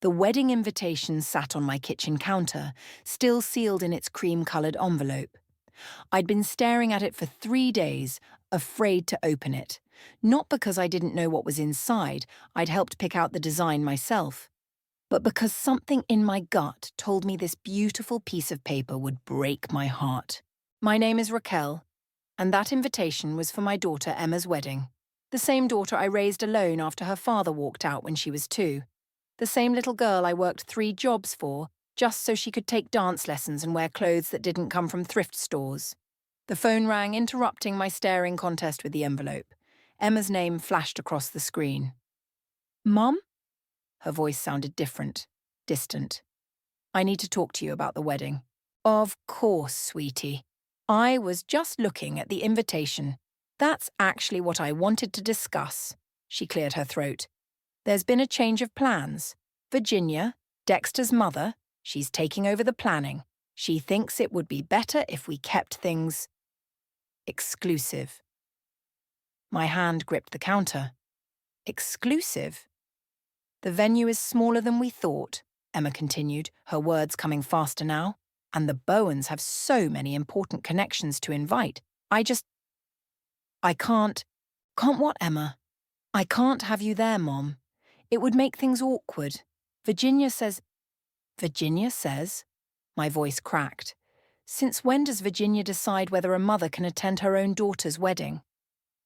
The wedding invitation sat on my kitchen counter, still sealed in its cream-coloured envelope. I'd been staring at it for 3 days, afraid to open it. Not because I didn't know what was inside, I'd helped pick out the design myself, but because something in my gut told me this beautiful piece of paper would break my heart. My name is Raquel, and that invitation was for my daughter Emma's wedding. The same daughter I raised alone after her father walked out when she was 2. The same little girl I worked 3 jobs for, just so she could take dance lessons and wear clothes that didn't come from thrift stores. The phone rang, interrupting my staring contest with the envelope. Emma's name flashed across the screen. "Mum?" Her voice sounded different, distant. "I need to talk to you about the wedding." "Of course, sweetie. I was just looking at the invitation. That's actually what I wanted to discuss." She cleared her throat. "There's been a change of plans. Virginia, Dexter's mother, she's taking over the planning. She thinks it would be better if we kept things exclusive." My hand gripped the counter. "Exclusive?" "The venue is smaller than we thought," Emma continued, her words coming faster now. "And the Bowens have so many important connections to invite. I can't." "Can't what, Emma?" "I can't have you there, Mom. It would make things awkward. Virginia says—" "Virginia says?" My voice cracked. "Since when does Virginia decide whether a mother can attend her own daughter's wedding?"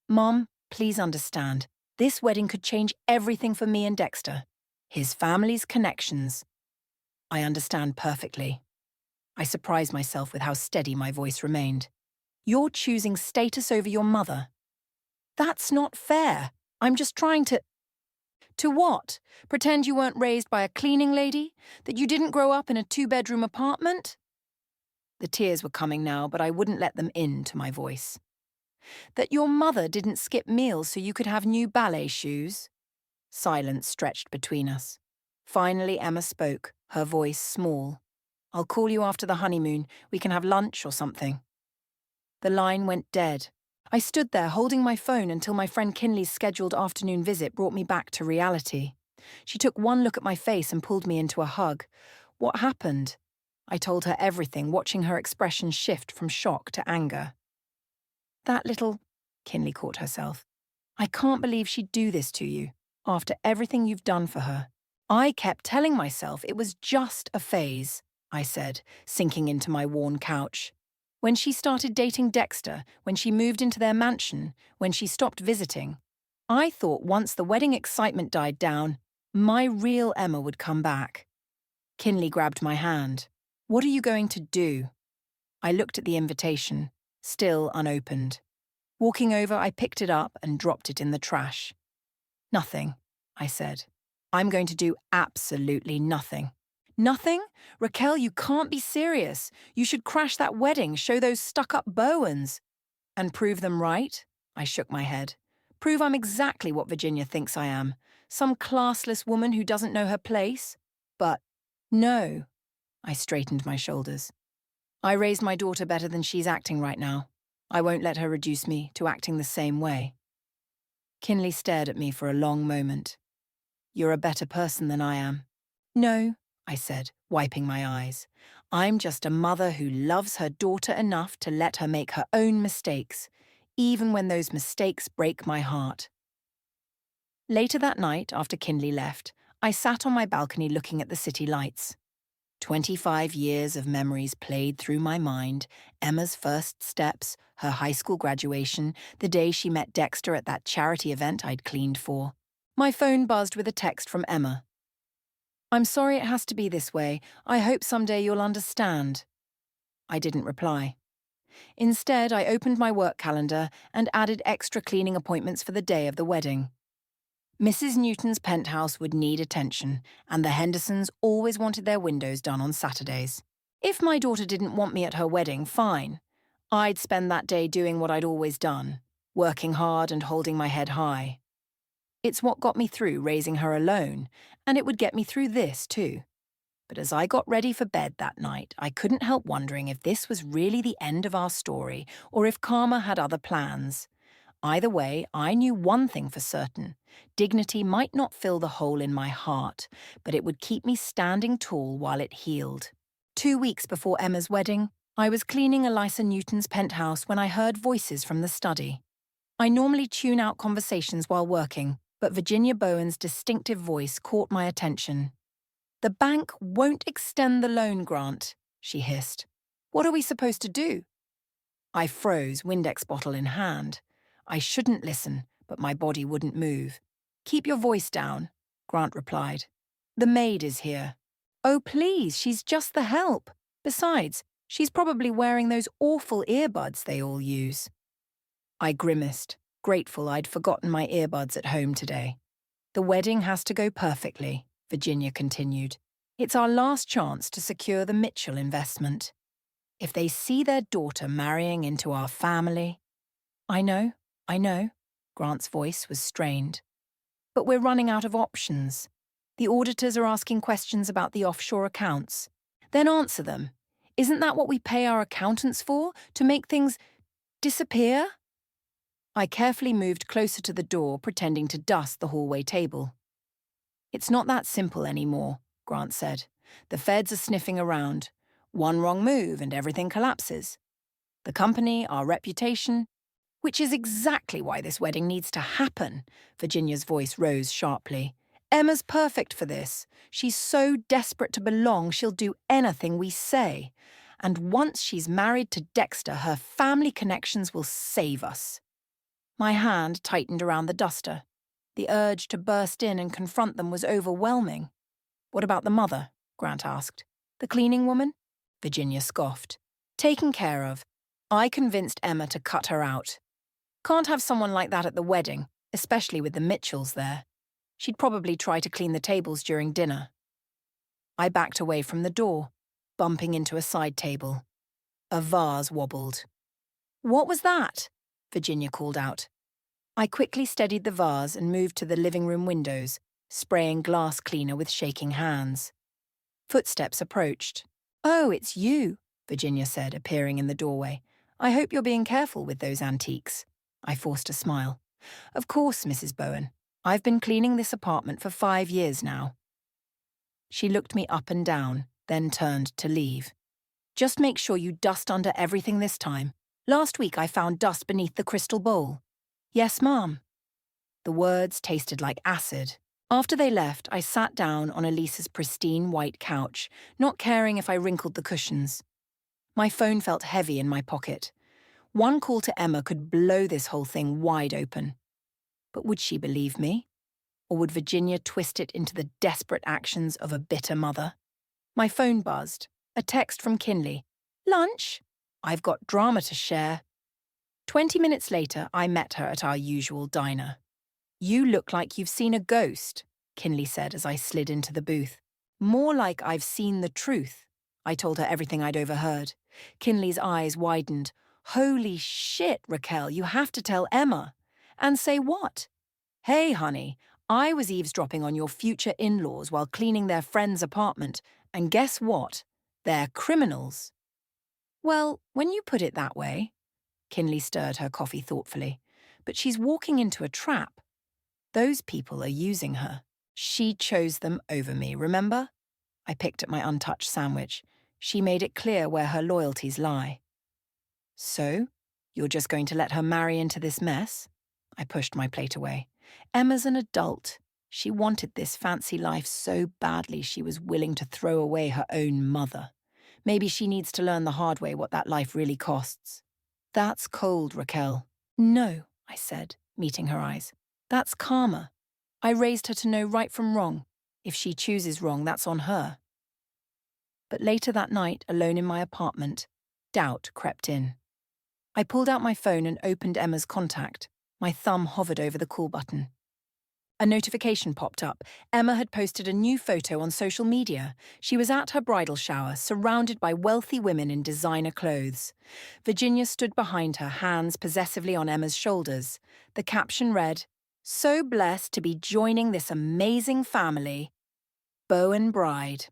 "Mom, please understand. This wedding could change everything for me and Dexter. His family's connections." "I understand perfectly." I surprised myself with how steady my voice remained. "You're choosing status over your mother." "That's not fair. I'm just trying to—" "To what? Pretend you weren't raised by a cleaning lady? That you didn't grow up in a 2-bedroom apartment?" The tears were coming now, but I wouldn't let them into my voice. "That your mother didn't skip meals so you could have new ballet shoes?" Silence stretched between us. Finally, Emma spoke, her voice small. "I'll call you after the honeymoon. We can have lunch or something." The line went dead. I stood there holding my phone until my friend Kinley's scheduled afternoon visit brought me back to reality. She took one look at my face and pulled me into a hug. "What happened?" I told her everything, watching her expression shift from shock to anger. "That little—" Kinley caught herself. "I can't believe she'd do this to you, after everything you've done for her." "I kept telling myself it was just a phase," I said, sinking into my worn couch. "When she started dating Dexter, when she moved into their mansion, when she stopped visiting, I thought once the wedding excitement died down, my real Emma would come back." Kinley grabbed my hand. "What are you going to do?" I looked at the invitation, still unopened. Walking over, I picked it up and dropped it in the trash. "Nothing," I said. "I'm going to do absolutely nothing." "Nothing? Raquel, you can't be serious. You should crash that wedding, show those stuck-up Bowens." "And prove them right?" I shook my head. "Prove I'm exactly what Virginia thinks I am. Some classless woman who doesn't know her place? But no." I straightened my shoulders. "I raised my daughter better than she's acting right now. I won't let her reduce me to acting the same way." Kinley stared at me for a long moment. "You're a better person than I am." "No," I said, wiping my eyes. "I'm just a mother who loves her daughter enough to let her make her own mistakes, even when those mistakes break my heart." Later that night, after Kinley left, I sat on my balcony looking at the city lights. 25 years of memories played through my mind: Emma's first steps, her high school graduation, the day she met Dexter at that charity event I'd cleaned for. My phone buzzed with a text from Emma. "I'm sorry it has to be this way. I hope someday you'll understand." I didn't reply. Instead, I opened my work calendar and added extra cleaning appointments for the day of the wedding. Mrs. Newton's penthouse would need attention, and the Hendersons always wanted their windows done on Saturdays. If my daughter didn't want me at her wedding, fine. I'd spend that day doing what I'd always done, working hard and holding my head high. It's what got me through raising her alone, and it would get me through this too. But as I got ready for bed that night, I couldn't help wondering if this was really the end of our story, or if Karma had other plans. Either way, I knew one thing for certain. Dignity might not fill the hole in my heart, but it would keep me standing tall while it healed. 2 weeks before Emma's wedding, I was cleaning Eliza Newton's penthouse when I heard voices from the study. I normally tune out conversations while working, but Virginia Bowen's distinctive voice caught my attention. "The bank won't extend the loan grant," she hissed. "What are we supposed to do?" I froze, Windex bottle in hand. I shouldn't listen, but my body wouldn't move. "Keep your voice down," Grant replied. "The maid is here." "Oh, please, she's just the help. Besides, she's probably wearing those awful earbuds they all use." I grimaced, grateful I'd forgotten my earbuds at home today. "The wedding has to go perfectly," Virginia continued. "It's our last chance to secure the Mitchell investment. If they see their daughter marrying into our family—" I know, Grant's voice was strained. "But we're running out of options. The auditors are asking questions about the offshore accounts. Then answer them. Isn't that what we pay our accountants for? To make things disappear?" I carefully moved closer to the door, pretending to dust the hallway table. "It's not that simple anymore," Grant said. "The feds are sniffing around. One wrong move and everything collapses. The company, our reputation—" "Which is exactly why this wedding needs to happen," Virginia's voice rose sharply. "Emma's perfect for this. She's so desperate to belong she'll do anything we say. And once she's married to Dexter, her family connections will save us." My hand tightened around the duster. The urge to burst in and confront them was overwhelming. "What about the mother?" Grant asked. "The cleaning woman?" Virginia scoffed. "Taken care of. I convinced Emma to cut her out. Can't have someone like that at the wedding, especially with the Mitchells there. She'd probably try to clean the tables during dinner." I backed away from the door, bumping into a side table. A vase wobbled. "What was that?" Virginia called out. I quickly steadied the vase and moved to the living room windows, spraying glass cleaner with shaking hands. Footsteps approached. "Oh, it's you," Virginia said, appearing in the doorway. "I hope you're being careful with those antiques." I forced a smile. "Of course, Mrs. Bowen. I've been cleaning this apartment for 5 years now." She looked me up and down, then turned to leave. "Just make sure you dust under everything this time. Last week I found dust beneath the crystal bowl." "Yes, ma'am." The words tasted like acid. After they left, I sat down on Elisa's pristine white couch, not caring if I wrinkled the cushions. My phone felt heavy in my pocket. One call to Emma could blow this whole thing wide open. But would she believe me? Or would Virginia twist it into the desperate actions of a bitter mother? My phone buzzed. A text from Kinley. "Lunch? I've got drama to share." 20 minutes later, I met her at our usual diner. "You look like you've seen a ghost," Kinley said as I slid into the booth. "More like I've seen the truth." I told her everything I'd overheard. Kinley's eyes widened. "Holy shit, Raquel, you have to tell Emma." "And say what?" "Hey, honey, I was eavesdropping on your future in-laws while cleaning their friend's apartment, and guess what? They're criminals." "Well, when you put it that way," Kinley stirred her coffee thoughtfully, "but she's walking into a trap. Those people are using her. She chose them over me, remember?" I picked at my untouched sandwich. "She made it clear where her loyalties lie." "So, you're just going to let her marry into this mess?" I pushed my plate away. "Emma's an adult. She wanted this fancy life so badly she was willing to throw away her own mother. Maybe she needs to learn the hard way what that life really costs." "That's cold, Raquel." "No," I said, meeting her eyes. "That's karma. I raised her to know right from wrong. If she chooses wrong, that's on her." But later that night, alone in my apartment, doubt crept in. I pulled out my phone and opened Emma's contact. My thumb hovered over the call button. A notification popped up. Emma had posted a new photo on social media. She was at her bridal shower, surrounded by wealthy women in designer clothes. Virginia stood behind her, hands possessively on Emma's shoulders. The caption read, "So blessed to be joining this amazing family. Bowen Bride."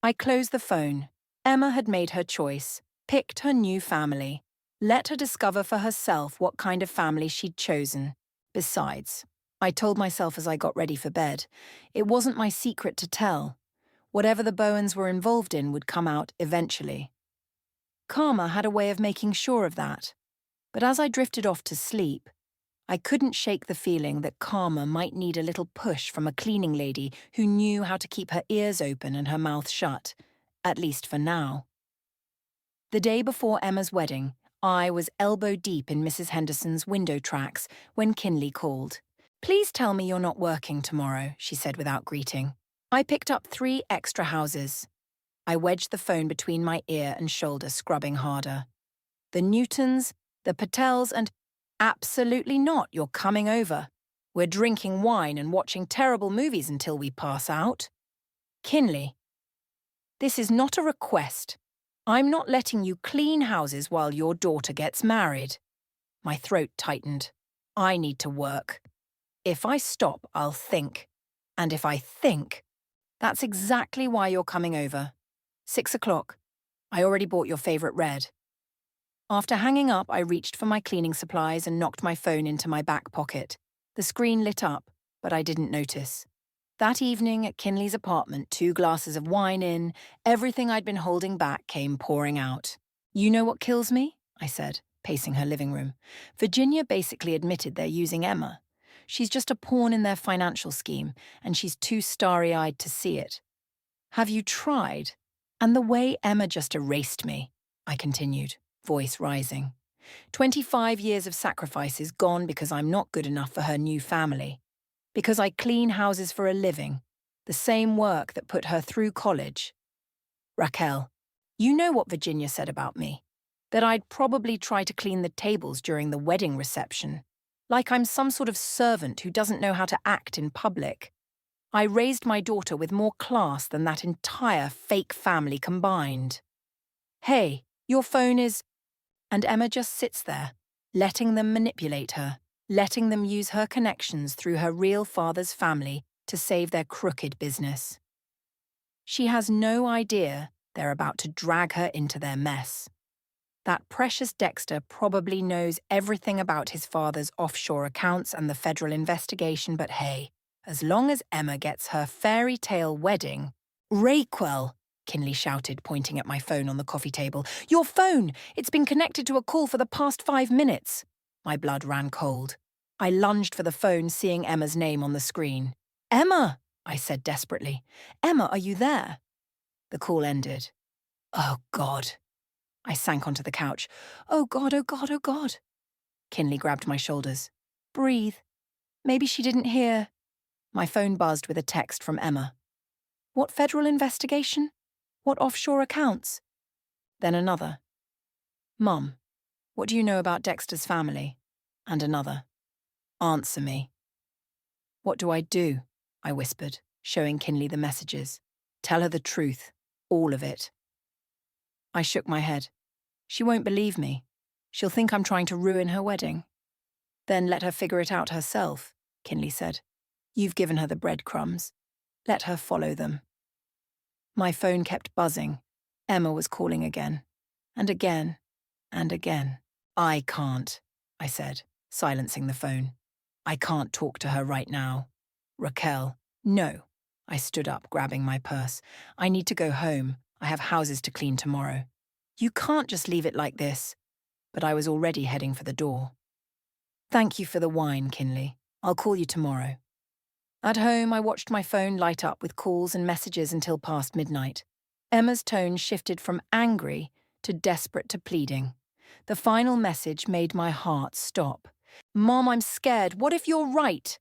I closed the phone. Emma had made her choice, picked her new family. Let her discover for herself what kind of family she'd chosen. Besides, I told myself as I got ready for bed, it wasn't my secret to tell. Whatever the Bowens were involved in would come out eventually. Karma had a way of making sure of that. But as I drifted off to sleep, I couldn't shake the feeling that Karma might need a little push from a cleaning lady who knew how to keep her ears open and her mouth shut, at least for now. The day before Emma's wedding, I was elbow deep in Mrs. Henderson's window tracks when Kinley called. "Please tell me you're not working tomorrow," she said without greeting. I picked up 3 extra houses. I wedged the phone between my ear and shoulder, scrubbing harder. The Newtons, the Patels, and absolutely not, you're coming over. We're drinking wine and watching terrible movies until we pass out. Kinley, this is not a request. I'm not letting you clean houses while your daughter gets married. My throat tightened. I need to work. If I stop, I'll think. And if I think, that's exactly why you're coming over. 6 o'clock. I already bought your favourite red. After hanging up, I reached for my cleaning supplies and knocked my phone into my back pocket. The screen lit up, but I didn't notice. That evening at Kinley's apartment, 2 glasses of wine in, everything I'd been holding back came pouring out. "You know what kills me?" I said, pacing her living room. "Virginia basically admitted they're using Emma. She's just a pawn in their financial scheme, and she's too starry-eyed to see it. Have you tried? And the way Emma just erased me," I continued, voice rising. 25 years of sacrifices gone because I'm not good enough for her new family. Because I clean houses for a living, the same work that put her through college. Raquel, you know what Virginia said about me? That I'd probably try to clean the tables during the wedding reception. Like I'm some sort of servant who doesn't know how to act in public. I raised my daughter with more class than that entire fake family combined. "Hey, your phone is..." And Emma just sits there, letting them manipulate her, letting them use her connections through her real father's family to save their crooked business. She has no idea they're about to drag her into their mess. That precious Dexter probably knows everything about his father's offshore accounts and the federal investigation, but hey, as long as Emma gets her fairy tale wedding... "Raquel!" Kinley shouted, pointing at my phone on the coffee table. "Your phone! It's been connected to a call for the past 5 minutes." My blood ran cold. I lunged for the phone, seeing Emma's name on the screen. "Emma!" I said desperately. "Emma, are you there?" The call ended. Oh, God. I sank onto the couch. Oh, God, oh, God, oh, God. Kinley grabbed my shoulders. "Breathe. Maybe she didn't hear." My phone buzzed with a text from Emma. "What federal investigation? What offshore accounts?" Then another. "Mum, what do you know about Dexter's family?" And another. "Answer me." "What do I do?" I whispered, showing Kinley the messages. "Tell her the truth. All of it." I shook my head. "She won't believe me. She'll think I'm trying to ruin her wedding." "Then let her figure it out herself," Kinley said. "You've given her the breadcrumbs. Let her follow them." My phone kept buzzing. Emma was calling again. And again. And again. "I can't," I said, silencing the phone. "I can't talk to her right now. Raquel, no." I stood up, grabbing my purse. "I need to go home. I have houses to clean tomorrow." "You can't just leave it like this." But I was already heading for the door. "Thank you for the wine, Kinley. I'll call you tomorrow." At home, I watched my phone light up with calls and messages until past midnight. Emma's tone shifted from angry to desperate to pleading. The final message made my heart stop. "Mom, I'm scared. What if you're right?"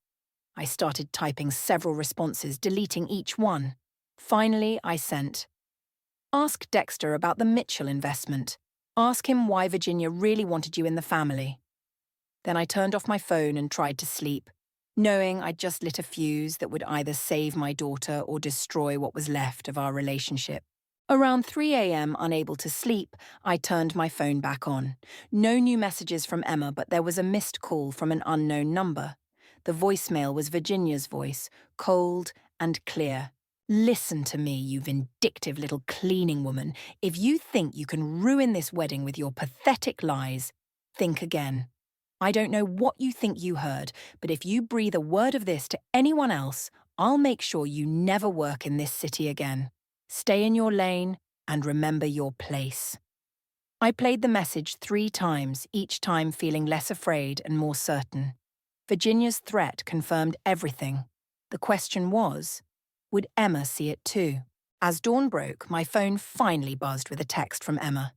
I started typing several responses, deleting each one. Finally, I sent, "Ask Dexter about the Mitchell investment. Ask him why Virginia really wanted you in the family." Then I turned off my phone and tried to sleep, knowing I'd just lit a fuse that would either save my daughter or destroy what was left of our relationship. Around 3 a.m., unable to sleep, I turned my phone back on. No new messages from Emma, but there was a missed call from an unknown number. The voicemail was Virginia's voice, cold and clear. Listen to me, you vindictive little cleaning woman. If you think you can ruin this wedding with your pathetic lies, think again. I don't know what you think you heard, but if you breathe a word of this to anyone else, I'll make sure you never work in this city again. Stay in your lane and remember your place. I played the message 3 times, each time feeling less afraid and more certain. Virginia's threat confirmed everything. The question was, would Emma see it too? As dawn broke, my phone finally buzzed with a text from Emma.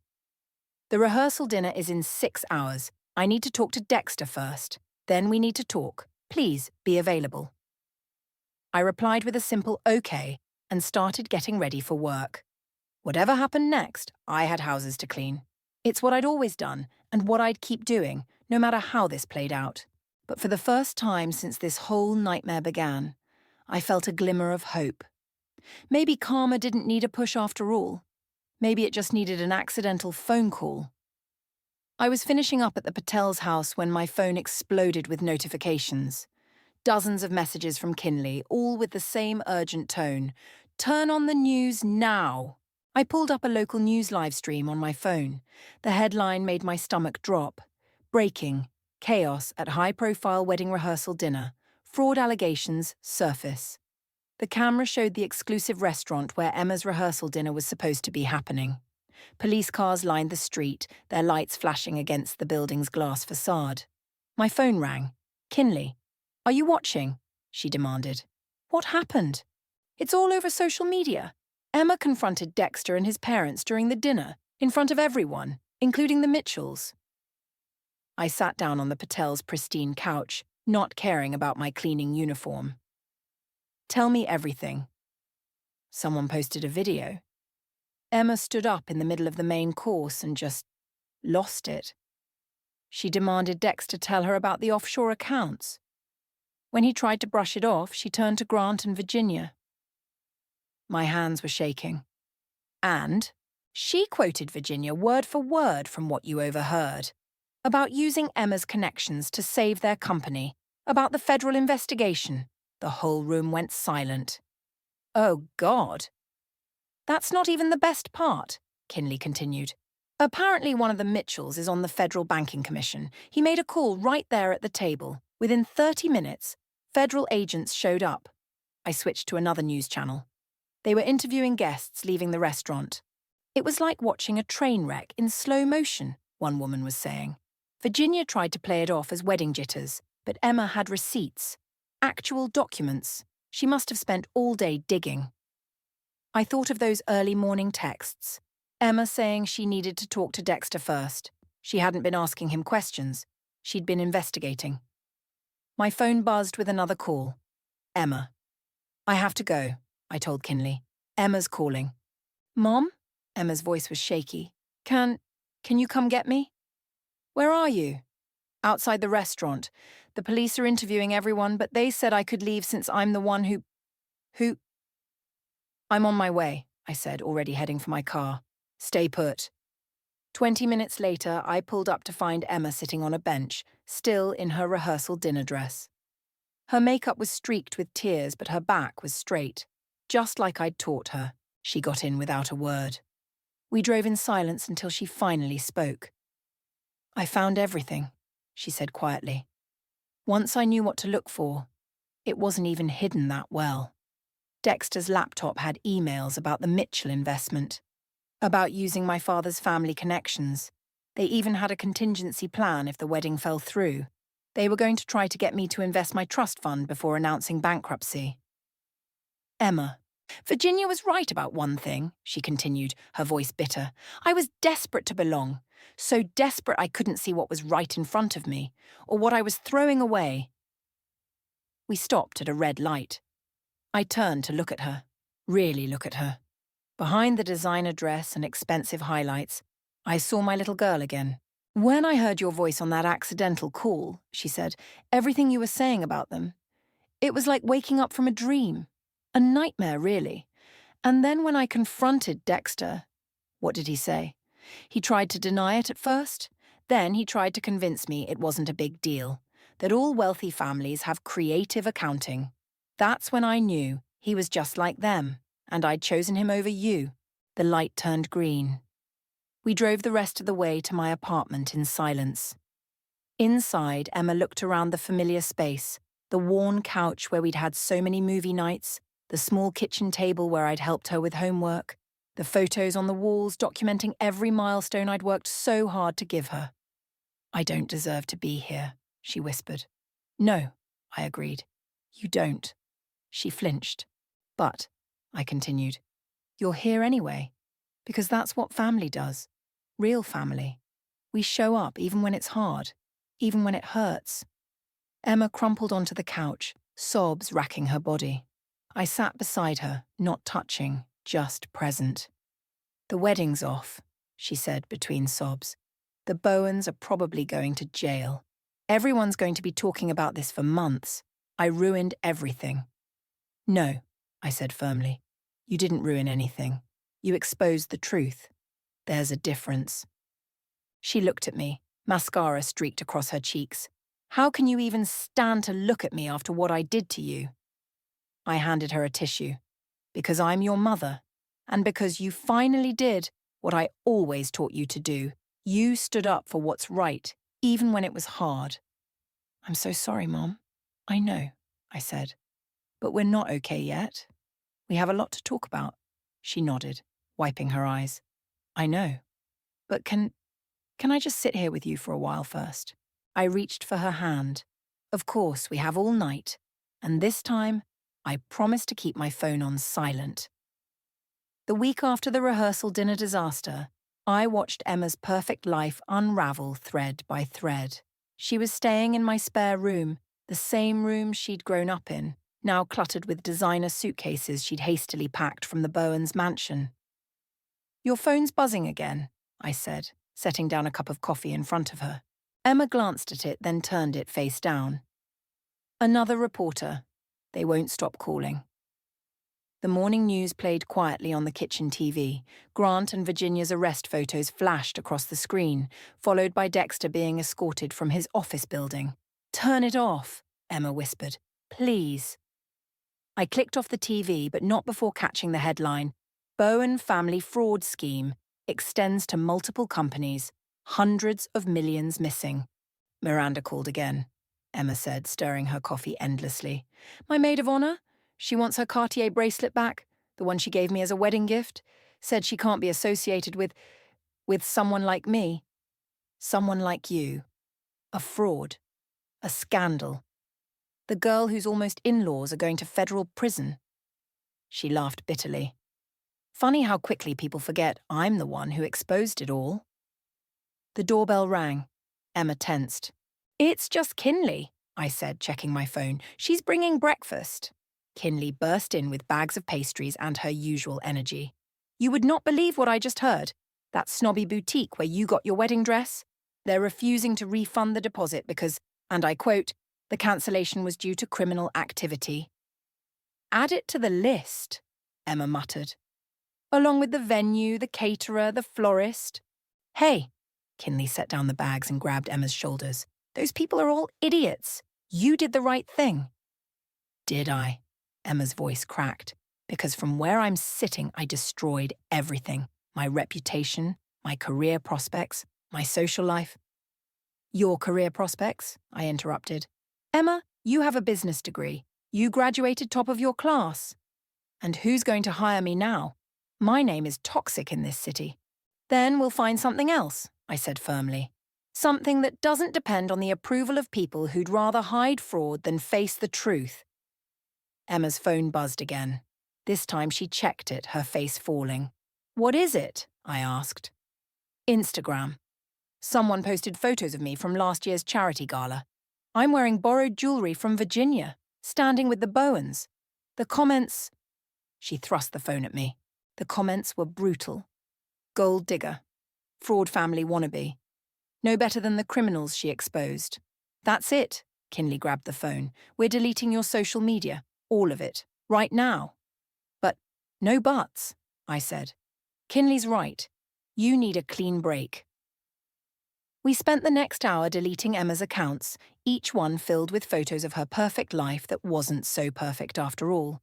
The rehearsal dinner is in 6 hours. I need to talk to Dexter first. Then we need to talk. Please be available. I replied with a simple okay and started getting ready for work. Whatever happened next, I had houses to clean. It's what I'd always done and what I'd keep doing, no matter how this played out. But for the first time since this whole nightmare began, I felt a glimmer of hope. Maybe karma didn't need a push after all. Maybe it just needed an accidental phone call. I was finishing up at the Patel's house when my phone exploded with notifications. Dozens of messages from Kinley, all with the same urgent tone. Turn on the news now. I pulled up a local news live stream on my phone. The headline made my stomach drop. Breaking. Chaos at high-profile wedding rehearsal dinner. Fraud allegations surface. The camera showed the exclusive restaurant where Emma's rehearsal dinner was supposed to be happening. Police cars lined the street, their lights flashing against the building's glass facade. My phone rang. Kinley. Are you watching? She demanded. What happened? It's all over social media. Emma confronted Dexter and his parents during the dinner, in front of everyone, including the Mitchells. I sat down on the Patel's pristine couch, not caring about my cleaning uniform. Tell me everything. Someone posted a video. Emma stood up in the middle of the main course and just lost it. She demanded Dexter tell her about the offshore accounts. When he tried to brush it off, she turned to Grant and Virginia. My hands were shaking. And she quoted Virginia word for word from what you overheard, about using Emma's connections to save their company, about the federal investigation. The whole room went silent. Oh, God. That's not even the best part, Kinley continued. Apparently one of the Mitchells is on the Federal Banking Commission. He made a call right there at the table. Within 30 minutes, federal agents showed up. I switched to another news channel. They were interviewing guests leaving the restaurant. It was like watching a train wreck in slow motion, one woman was saying. Virginia tried to play it off as wedding jitters, but Emma had receipts. Actual documents. She must have spent all day digging. I thought of those early morning texts. Emma saying she needed to talk to Dexter first. She hadn't been asking him questions. She'd been investigating. My phone buzzed with another call. Emma. I have to go, I told Kinley. Emma's calling. Mom? Emma's voice was shaky. Can you come get me? Where are you? Outside the restaurant. The police are interviewing everyone, but they said I could leave since I'm the one who... I'm on my way, I said, already heading for my car. Stay put. 20 minutes later, I pulled up to find Emma sitting on a bench, still in her rehearsal dinner dress. Her makeup was streaked with tears, but her back was straight. Just like I'd taught her. She got in without a word. We drove in silence until she finally spoke. I found everything, she said quietly. Once I knew what to look for, it wasn't even hidden that well. Dexter's laptop had emails about the Mitchell investment, about using my father's family connections. They even had a contingency plan if the wedding fell through. They were going to try to get me to invest my trust fund before announcing bankruptcy. Emma. Virginia was right about one thing, she continued, her voice bitter. I was desperate to belong. So desperate I couldn't see what was right in front of me, or what I was throwing away. We stopped at a red light. I turned to look at her, really look at her. Behind the designer dress and expensive highlights, I saw my little girl again. When I heard your voice on that accidental call, she said, everything you were saying about them, it was like waking up from a dream. A nightmare, really. And then when I confronted Dexter, what did he say? He tried to deny it at first. Then he tried to convince me it wasn't a big deal, that all wealthy families have creative accounting. That's when I knew he was just like them. and I'd chosen him over you. The light turned green. We drove the rest of the way to my apartment in silence. Inside, Emma looked around the familiar space, the worn couch where we'd had so many movie nights, the small kitchen table where I'd helped her with homework, the photos on the walls documenting every milestone I'd worked so hard to give her. "I don't deserve to be here," she whispered. "No," I agreed. "You don't." She flinched. "But," I continued, "you're here anyway, because that's what family does. Real family. We show up even when it's hard, even when it hurts." Emma crumpled onto the couch, sobs racking her body. I sat beside her, not touching, just present. "The wedding's off," she said between sobs. "The Bowens are probably going to jail. Everyone's going to be talking about this for months. I ruined everything." "No," I said firmly. "You didn't ruin anything. You exposed the truth. There's a difference." She looked at me, mascara streaked across her cheeks. "How can you even stand to look at me after what I did to you?" I handed her a tissue. "Because I'm your mother, and because you finally did what I always taught you to do. You stood up for what's right, even when it was hard." "I'm so sorry, Mom." "I know," I said. "But we're not okay yet. We have a lot to talk about." She nodded, wiping her eyes. "I know. But can I just sit here with you for a while first?" I reached for her hand. "Of course, we have all night. And this time, I promise to keep my phone on silent." The week after the rehearsal dinner disaster, I watched Emma's perfect life unravel thread by thread. She was staying in my spare room, the same room she'd grown up in, now cluttered with designer suitcases she'd hastily packed from the Bowens mansion. "Your phone's buzzing again," I said, setting down a cup of coffee in front of her. Emma glanced at it, then turned it face down. "Another reporter. They won't stop calling." The morning news played quietly on the kitchen TV. Grant and Virginia's arrest photos flashed across the screen, followed by Dexter being escorted from his office building. "Turn it off," Emma whispered. "Please." I clicked off the TV, but not before catching the headline. "Bowen family fraud scheme extends to multiple companies. Hundreds of millions missing." "Miranda called again," Emma said, stirring her coffee endlessly. "My maid of honor? She wants her Cartier bracelet back, the one she gave me as a wedding gift. Said she can't be associated with someone like me. Someone like you. A fraud. A scandal. The girl whose almost in-laws are going to federal prison." She laughed bitterly. "Funny how quickly people forget I'm the one who exposed it all." The doorbell rang. Emma tensed. "It's just Kinley," I said, checking my phone. "She's bringing breakfast." Kinley burst in with bags of pastries and her usual energy. "You would not believe what I just heard. That snobby boutique where you got your wedding dress? They're refusing to refund the deposit because, and I quote, the cancellation was due to criminal activity." "Add it to the list," Emma muttered. "Along with the venue, the caterer, the florist." "Hey," Kinley set down the bags and grabbed Emma's shoulders. "Those people are all idiots. You did the right thing." "Did I?" Emma's voice cracked. "Because from where I'm sitting, I destroyed everything. My reputation, my career prospects, my social life." "Your career prospects?" I interrupted. "Emma, you have a business degree. You graduated top of your class. And who's going to hire me now? My name is toxic in this city." "Then we'll find something else," I said firmly. "Something that doesn't depend on the approval of people who'd rather hide fraud than face the truth." Emma's phone buzzed again. This time she checked it, her face falling. "What is it?" I asked. "Instagram. Someone posted photos of me from last year's charity gala. I'm wearing borrowed jewelry from Virginia, standing with the Bowens. The comments..." She thrust the phone at me. The comments were brutal. Gold digger. Fraud family wannabe. No better than the criminals she exposed. "That's it." Kinley grabbed the phone. "We're deleting your social media. All of it. Right now." "But no buts," I said. "Kinley's right. You need a clean break." We spent the next hour deleting Emma's accounts, each one filled with photos of her perfect life that wasn't so perfect after all.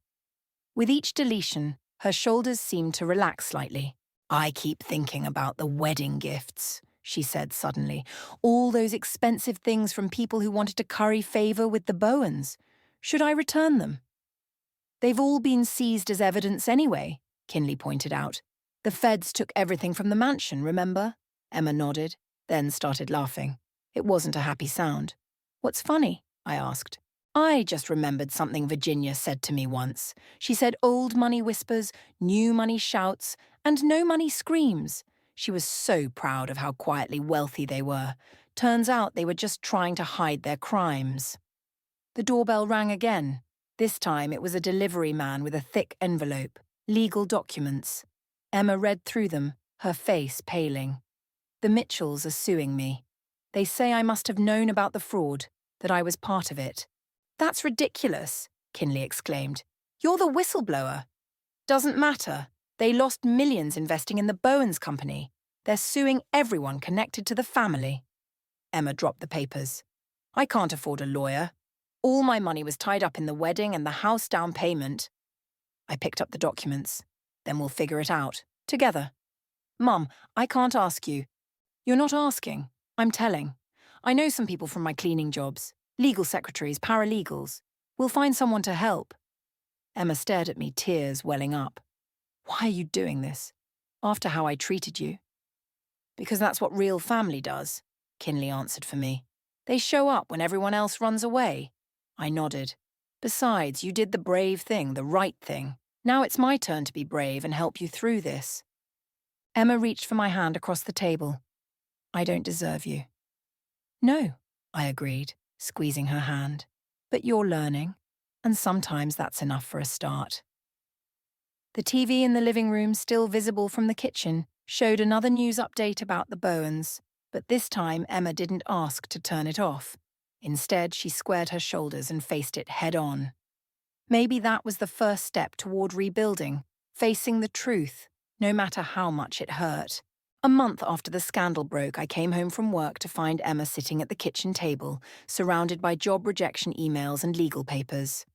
With each deletion, Her shoulders seemed to relax slightly. I keep thinking about the wedding gifts, she said suddenly. All those expensive things from people who wanted to curry favour with the Bowens. Should I return them? They've all been seized as evidence anyway, Kinley pointed out. The feds took everything from the mansion, remember? Emma nodded, then started laughing. It wasn't a happy sound. What's funny? I asked. I just remembered something Virginia said to me once. She said old money whispers, new money shouts, and no money screams. She was so proud of how quietly wealthy they were. Turns out they were just trying to hide their crimes. The doorbell rang again. This time it was a delivery man with a thick envelope, legal documents. Emma read through them, her face paling. The Mitchells are suing me. They say I must have known about the fraud, that I was part of it. That's ridiculous, Kinley exclaimed. You're the whistleblower. Doesn't matter. They lost millions investing in the Bowens company. They're suing everyone connected to the family. Emma dropped the papers. I can't afford a lawyer. All my money was tied up in the wedding and the house down payment. I picked up the documents. Then we'll figure it out, together. Mum, I can't ask you. You're not asking. I'm telling. I know some people from my cleaning jobs. Legal secretaries, paralegals. We'll find someone to help. Emma stared at me, tears welling up. Why are you doing this? After how I treated you? Because that's what real family does, Kinley answered for me. They show up when everyone else runs away. I nodded. Besides, you did the brave thing, the right thing. Now it's my turn to be brave and help you through this. Emma reached for my hand across the table. I don't deserve you. No, I agreed, squeezing her hand. But you're learning, and sometimes that's enough for a start. The TV in the living room, still visible from the kitchen, showed another news update about the Bowens, but this time Emma didn't ask to turn it off. Instead, she squared her shoulders and faced it head-on. Maybe that was the first step toward rebuilding, facing the truth, no matter how much it hurt. A month after the scandal broke, I came home from work to find Emma sitting at the kitchen table, surrounded by job rejection emails and legal papers.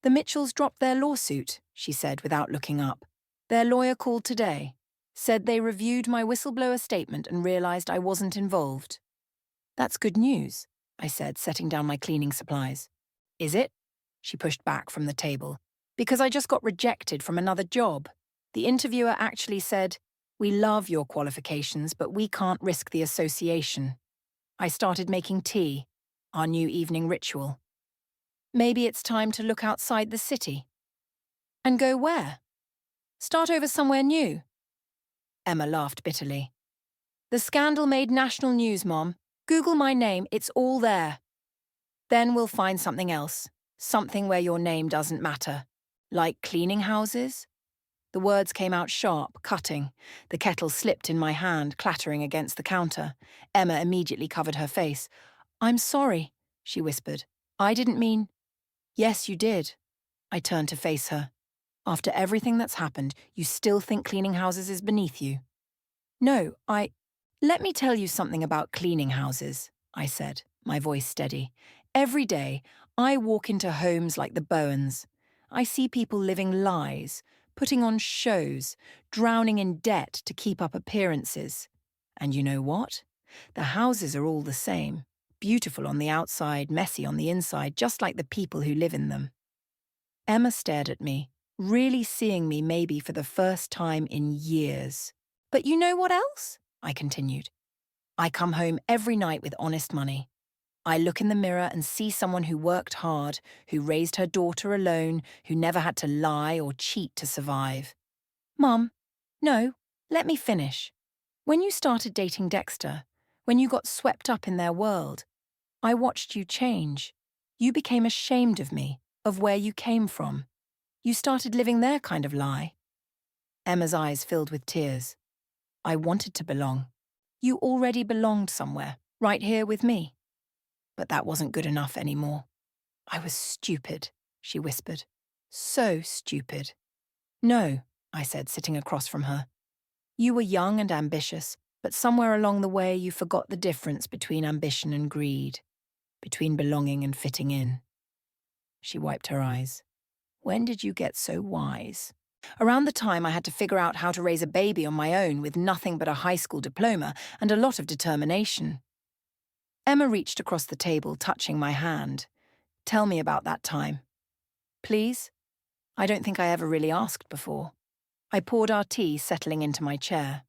The Mitchells dropped their lawsuit, she said without looking up. Their lawyer called today, said they reviewed my whistleblower statement and realized I wasn't involved. That's good news, I said, setting down my cleaning supplies. Is it? She pushed back from the table. Because I just got rejected from another job. The interviewer actually said, we love your qualifications, but we can't risk the association. I started making tea, our new evening ritual. Maybe it's time to look outside the city. And go where? Start over somewhere new. Emma laughed bitterly. The scandal made national news, Mom. Google my name, it's all there. Then we'll find something else. Something where your name doesn't matter. Like cleaning houses? The words came out sharp, cutting. The kettle slipped in my hand, clattering against the counter. Emma immediately covered her face. I'm sorry, she whispered. I didn't mean... Yes, you did. I turned to face her. After everything that's happened, you still think cleaning houses is beneath you? No, Let me tell you something about cleaning houses, I said, my voice steady. Every day, I walk into homes like the Bowens. I see people living lies, putting on shows, drowning in debt to keep up appearances. And you know what? The houses are all the same. Beautiful on the outside, messy on the inside, just like the people who live in them. Emma stared at me, really seeing me maybe for the first time in years. But you know what else? I continued. I come home every night with honest money. I look in the mirror and see someone who worked hard, who raised her daughter alone, who never had to lie or cheat to survive. Mum, no, let me finish. When you started dating Dexter, when you got swept up in their world, I watched you change. You became ashamed of me, of where you came from. You started living their kind of lie. Emma's eyes filled with tears. I wanted to belong. You already belonged somewhere, right here with me. But that wasn't good enough anymore. I was stupid, she whispered. So stupid. No, I said, sitting across from her. You were young and ambitious, but somewhere along the way you forgot the difference between ambition and greed, between belonging and fitting in. She wiped her eyes. When did you get so wise? Around the time I had to figure out how to raise a baby on my own with nothing but a high school diploma and a lot of determination. Emma reached across the table, touching my hand. Tell me about that time. Please? I don't think I ever really asked before. I poured our tea, settling into my chair.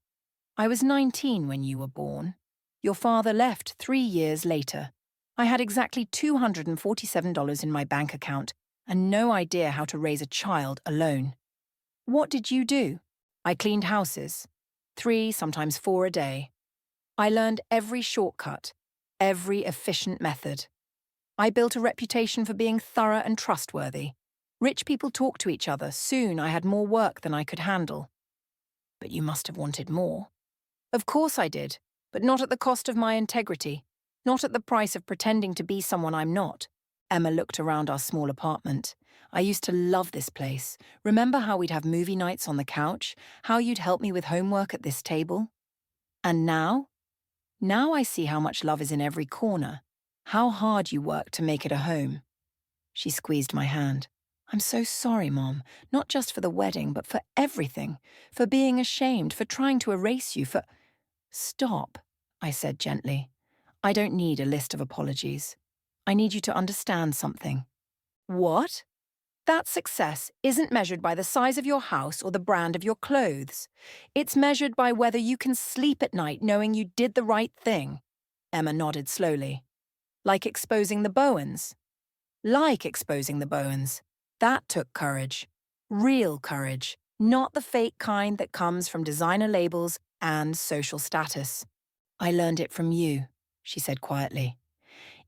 I was 19 when you were born. Your father left 3 years later. I had exactly $247 in my bank account and no idea how to raise a child alone. What did you do? I cleaned houses. 3, sometimes 4 a day. I learned every shortcut, every efficient method. I built a reputation for being thorough and trustworthy. Rich people talk to each other. Soon I had more work than I could handle. But you must have wanted more. Of course I did, but not at the cost of my integrity, not at the price of pretending to be someone I'm not. Emma looked around our small apartment. I used to love this place. Remember how we'd have movie nights on the couch? How you'd help me with homework at this table? And now? Now I see how much love is in every corner. How hard you work to make it a home. She squeezed my hand. I'm so sorry, Mom. Not just for the wedding, but for everything. For being ashamed, for trying to erase you, for... Stop, I said gently. I don't need a list of apologies. I need you to understand something. What? That success isn't measured by the size of your house or the brand of your clothes. It's measured by whether you can sleep at night knowing you did the right thing. Emma nodded slowly. Like exposing the Bowens. Like exposing the Bowens. That took courage. Real courage. Not the fake kind that comes from designer labels and social status. I learned it from you, she said quietly.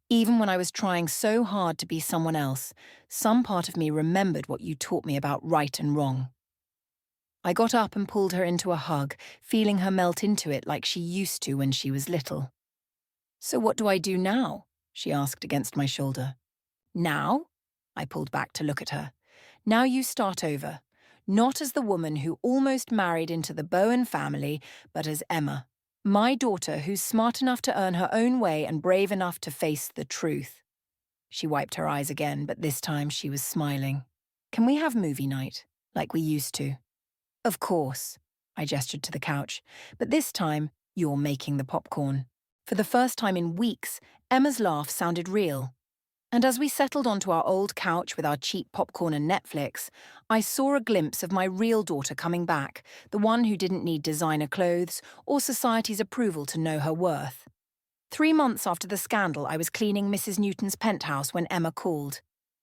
Even when I was trying so hard to be someone else, some part of me remembered what you taught me about right and wrong. I got up and pulled her into a hug, feeling her melt into it like she used to when she was little. So what do I do now? She asked against my shoulder. Now? I pulled back to look at her. Now you start over. Not as the woman who almost married into the Bowen family, but as Emma. My daughter who's smart enough to earn her own way and brave enough to face the truth. She wiped her eyes again, but this time she was smiling. Can we have movie night, like we used to? Of course, I gestured to the couch, but this time you're making the popcorn. For the first time in weeks, Emma's laugh sounded real. And as we settled onto our old couch with our cheap popcorn and Netflix, I saw a glimpse of my real daughter coming back, the one who didn't need designer clothes or society's approval to know her worth. 3 months after the scandal, I was cleaning Mrs. Newton's penthouse when Emma called.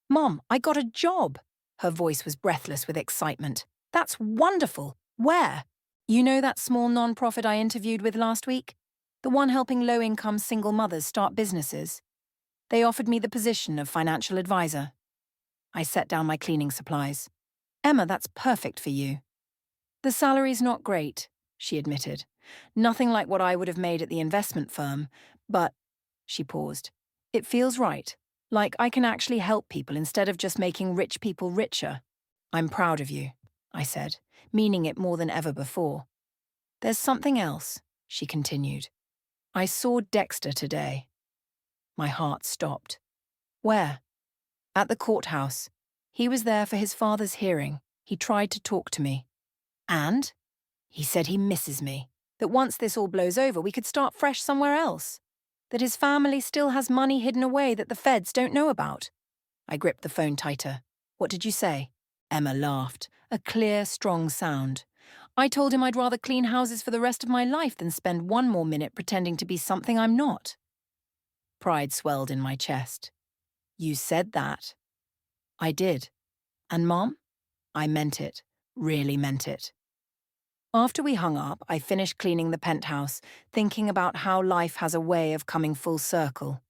Mom, I got a job! Her voice was breathless with excitement. That's wonderful! Where? You know that small non-profit I interviewed with last week? The one helping low-income single mothers start businesses. They offered me the position of financial advisor. I set down my cleaning supplies. Emma, that's perfect for you. The salary's not great, she admitted. Nothing like what I would have made at the investment firm, but, she paused, it feels right, like I can actually help people instead of just making rich people richer. I'm proud of you, I said, meaning it more than ever before. There's something else, she continued. I saw Dexter today. My heart stopped. Where? At the courthouse. He was there for his father's hearing. He tried to talk to me. And? He said he misses me. That once this all blows over, we could start fresh somewhere else. That his family still has money hidden away that the feds don't know about. I gripped the phone tighter. What did you say? Emma laughed, a clear, strong sound. I told him I'd rather clean houses for the rest of my life than spend one more minute pretending to be something I'm not. Pride swelled in my chest. You said that. I did. And Mom? I meant it. Really meant it. After we hung up, I finished cleaning the penthouse, thinking about how life has a way of coming full circle.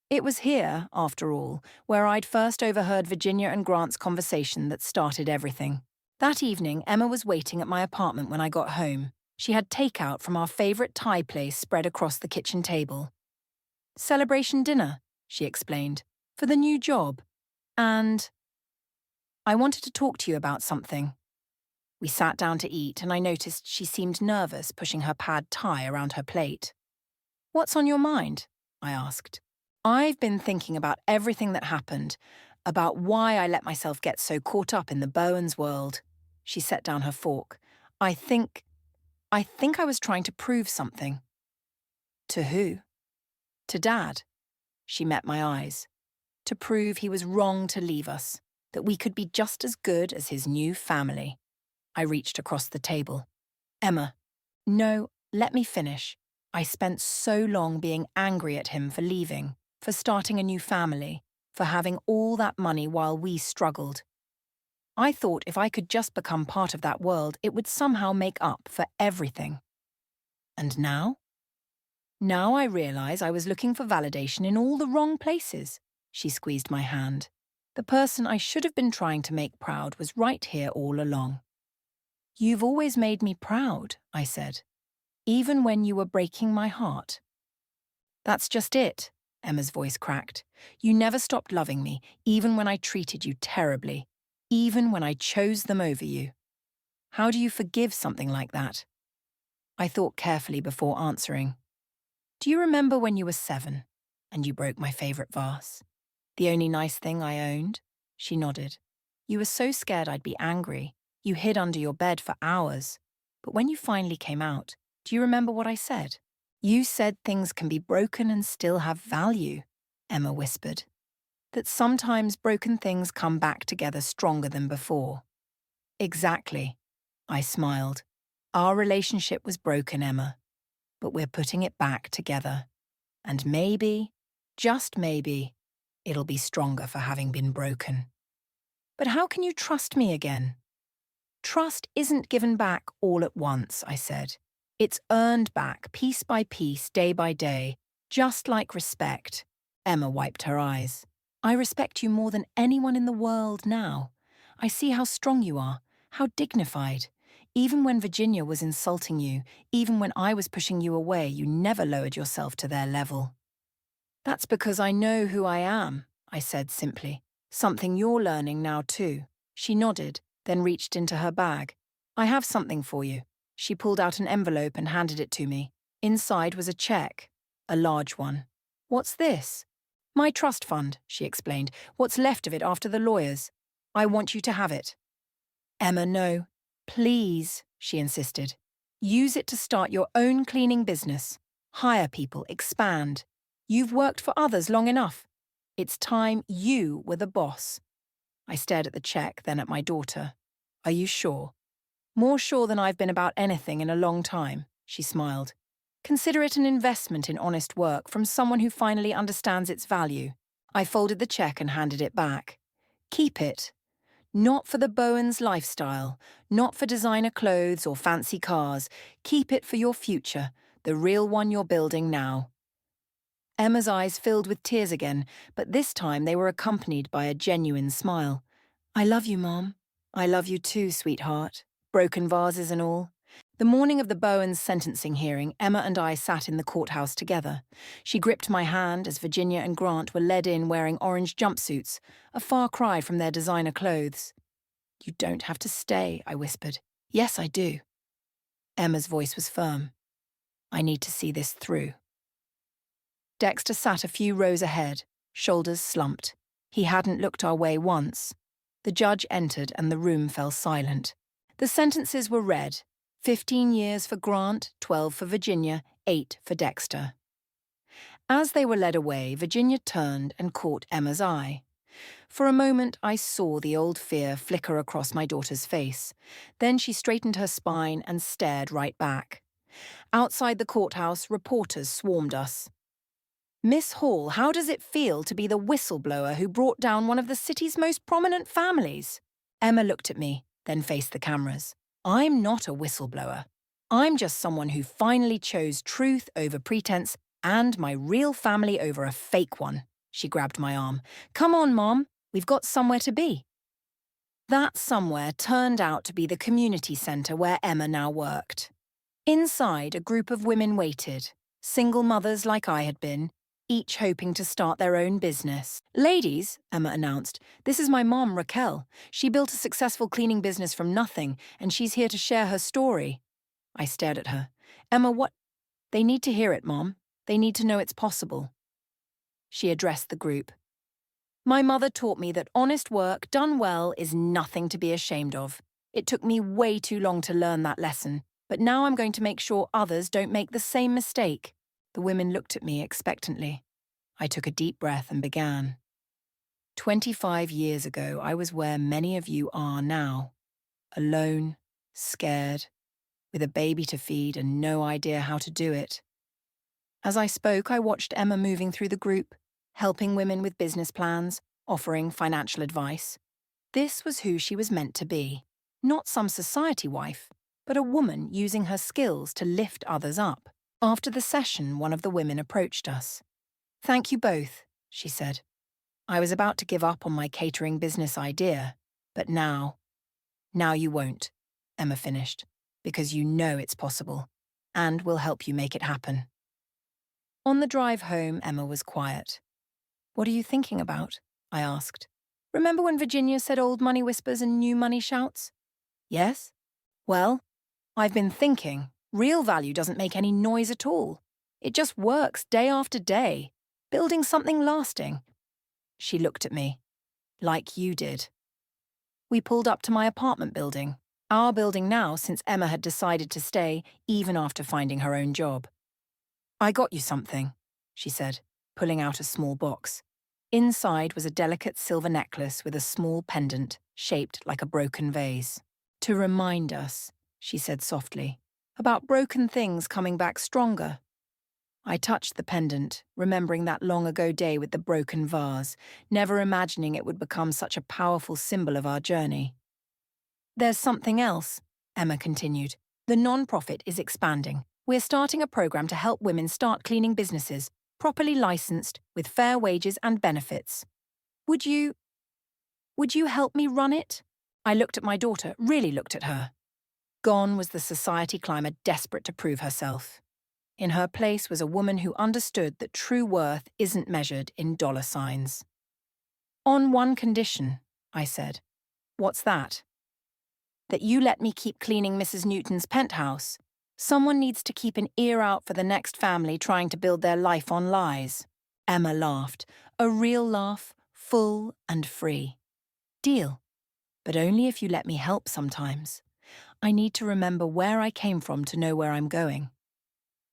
It was here, after all, where I'd first overheard Virginia and Grant's conversation that started everything. That evening, Emma was waiting at my apartment when I got home. She had takeout from our favourite Thai place spread across the kitchen table. Celebration dinner, she explained, for the new job. And I wanted to talk to you about something. We sat down to eat and I noticed she seemed nervous pushing her pad thai around her plate. What's on your mind? I asked. I've been thinking about everything that happened, about why I let myself get so caught up in the Bowens world. She set down her fork. I think I was trying to prove something. To who? To Dad. She met my eyes. To prove he was wrong to leave us, that we could be just as good as his new family. I reached across the table. Emma, no, let me finish. I spent so long being angry at him for leaving, for starting a new family, for having all that money while we struggled. I thought if I could just become part of that world, it would somehow make up for everything. And now? Now I realize I was looking for validation in all the wrong places. She squeezed my hand. The person I should have been trying to make proud was right here all along. You've always made me proud, I said, even when you were breaking my heart. That's just it, Emma's voice cracked. You never stopped loving me, even when I treated you terribly, even when I chose them over you. How do you forgive something like that? I thought carefully before answering. Do you remember when you were 7 and you broke my favourite vase? The only nice thing I owned? She nodded. You were so scared I'd be angry. You hid under your bed for hours. But when you finally came out, do you remember what I said? You said things can be broken and still have value, Emma whispered. That sometimes broken things come back together stronger than before. Exactly, I smiled. Our relationship was broken, Emma, but we're putting it back together. And maybe, just maybe, it'll be stronger for having been broken. But how can you trust me again? Trust isn't given back all at once, I said. It's earned back piece by piece, day by day, just like respect. Emma wiped her eyes. I respect you more than anyone in the world now. I see how strong you are, how dignified. Even when Virginia was insulting you, even when I was pushing you away, you never lowered yourself to their level. That's because I know who I am, I said simply. Something you're learning now too. She nodded, then reached into her bag. I have something for you. She pulled out an envelope and handed it to me. Inside was a check, a large one. What's this? My trust fund, she explained. What's left of it after the lawyers. I want you to have it. Emma, no. Please, she insisted. Use it to start your own cleaning business. Hire people, expand. You've worked for others long enough. It's time you were the boss. I stared at the check, then at my daughter. Are you sure? More sure than I've been about anything in a long time, she smiled. Consider it an investment in honest work from someone who finally understands its value. I folded the check and handed it back. Keep it. Not for the Bowens lifestyle, not for designer clothes or fancy cars. Keep it for your future, the real one you're building now. Emma's eyes filled with tears again, but this time they were accompanied by a genuine smile. I love you, Mom. I love you too, sweetheart. Broken vases and all. The morning of the Bowens sentencing hearing, Emma and I sat in the courthouse together. She gripped my hand as Virginia and Grant were led in wearing orange jumpsuits, a far cry from their designer clothes. You don't have to stay, I whispered. Yes, I do. Emma's voice was firm. I need to see this through. Dexter sat a few rows ahead, shoulders slumped. He hadn't looked our way once. The judge entered and the room fell silent. The sentences were read. 15 years for Grant, 12 for Virginia, 8 for Dexter. As they were led away, Virginia turned and caught Emma's eye. For a moment, I saw the old fear flicker across my daughter's face. Then she straightened her spine and stared right back. Outside the courthouse, reporters swarmed us. Miss Hall, how does it feel to be the whistleblower who brought down one of the city's most prominent families? Emma looked at me, then faced the cameras. I'm not a whistleblower. I'm just someone who finally chose truth over pretense and my real family over a fake one. She grabbed my arm. Come on, Mom. We've got somewhere to be. That somewhere turned out to be the community centre where Emma now worked. Inside, a group of women waited, single mothers like I had been, each hoping to start their own business. Ladies, Emma announced, this is my mom, Raquel. She built a successful cleaning business from nothing, and she's here to share her story. I stared at her. Emma, what? They need to hear it, Mom. They need to know it's possible. She addressed the group. My mother taught me that honest work done well is nothing to be ashamed of. It took me way too long to learn that lesson, but now I'm going to make sure others don't make the same mistake." The women looked at me expectantly. I took a deep breath and began. 25 years ago, I was where many of you are now. Alone, scared, with a baby to feed and no idea how to do it. As I spoke, I watched Emma moving through the group, helping women with business plans, offering financial advice. This was who she was meant to be. Not some society wife, but a woman using her skills to lift others up. After the session, one of the women approached us. "Thank you both," she said. "I was about to give up on my catering business idea, but now you won't," Emma finished, "because you know it's possible, and we'll help you make it happen." On the drive home, Emma was quiet. "What are you thinking about?" I asked. "Remember when Virginia said old money whispers and new money shouts?" "Yes." "Well, I've been thinking, real value doesn't make any noise at all. It just works day after day, building something lasting." She looked at me. "Like you did." We pulled up to my apartment building, our building now since Emma had decided to stay even after finding her own job. "I got you something," she said, pulling out a small box. Inside was a delicate silver necklace with a small pendant shaped like a broken vase. "To remind us," she said softly, "about broken things coming back stronger." I touched the pendant, remembering that long-ago day with the broken vase, never imagining it would become such a powerful symbol of our journey. "There's something else," Emma continued. "The non-profit is expanding. We're starting a program to help women start cleaning businesses, properly licensed, with fair wages and benefits. Would you help me run it?" I looked at my daughter, really looked at her. Gone was the society climber desperate to prove herself. In her place was a woman who understood that true worth isn't measured in dollar signs. "On one condition," I said. "What's that?" "That you let me keep cleaning Mrs. Newton's penthouse. Someone needs to keep an ear out for the next family trying to build their life on lies." Emma laughed, a real laugh, full and free. "Deal. But only if you let me help sometimes. I need to remember where I came from to know where I'm going."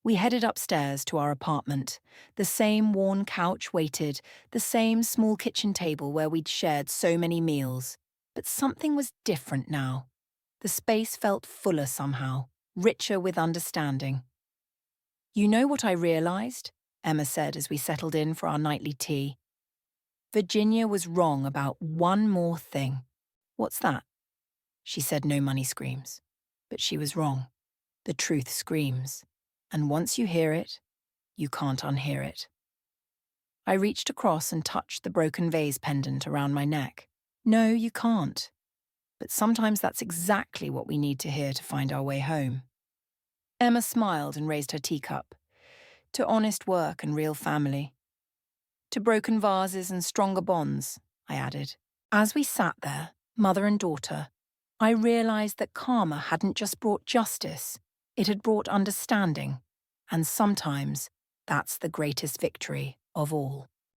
We headed upstairs to our apartment. The same worn couch waited, the same small kitchen table where we'd shared so many meals. But something was different now. The space felt fuller somehow, richer with understanding. "You know what I realized?" Emma said as we settled in for our nightly tea. "Virginia was wrong about one more thing." "What's that?" She said no money screams. But she was wrong. The truth screams. And once you hear it, you can't unhear it. I reached across and touched the broken vase pendant around my neck. No, you can't. But sometimes that's exactly what we need to hear to find our way home. Emma smiled and raised her teacup. "To honest work and real family. To broken vases and stronger bonds," I added. As we sat there, mother and daughter, I realized that karma hadn't just brought justice, it had brought understanding. And sometimes that's the greatest victory of all.